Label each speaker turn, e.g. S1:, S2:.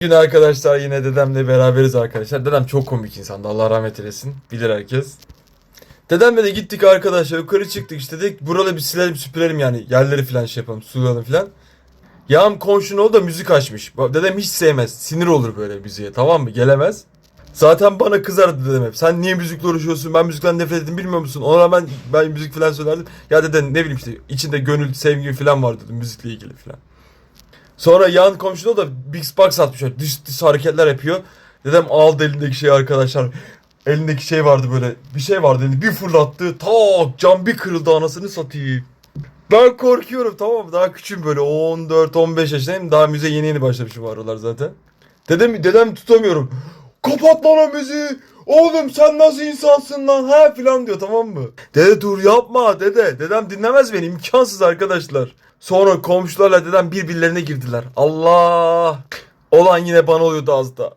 S1: Bugün arkadaşlar yine dedemle beraberiz arkadaşlar. Dedem çok komik insandı. Allah rahmet eylesin. Bilir herkes. Dedemle de gittik arkadaşlar. Yukarı çıktık işte dedik. Buraları bir silelim süpürelim yani. Yerleri falan şey yapalım. Sulayalım falan. Yağım komşunun o da müzik açmış. Dedem hiç sevmez. Sinir olur böyle müziğe, tamam mı? Gelemez. Zaten bana kızardı dedem hep. Sen niye müzikle uğraşıyorsun? Ben müzikten nefret ettim, bilmiyor musun? Ona rağmen ben müzik falan söylerdim. Ya deden ne bileyim işte içinde gönül, sevgi falan var dedim müzikle ilgili falan. Sonra yan komşuda da Big Box atmış. Dış dış hareketler yapıyor. Dedem aldı elindeki şeyi arkadaşlar. Elindeki şey vardı böyle. Bir şey vardı elinde. Bir fırlattı. Tak cam bir kırıldı, anasını satayım. Ben korkuyorum, tamam mı? Daha küçüğüm böyle 14-15 yaşındayım. Daha müziğe yeni yeni başlamışım bu aralar zaten. Dedem tutamıyorum. Kapat lan o müziği. Oğlum sen nasıl insansın lan ha filan diyor, tamam mı? Dede dur yapma dede. Dedem dinlemez beni, imkansız arkadaşlar. Sonra komşularla dedem birbirlerine girdiler. Allah! Olan yine bana oluyordu az da.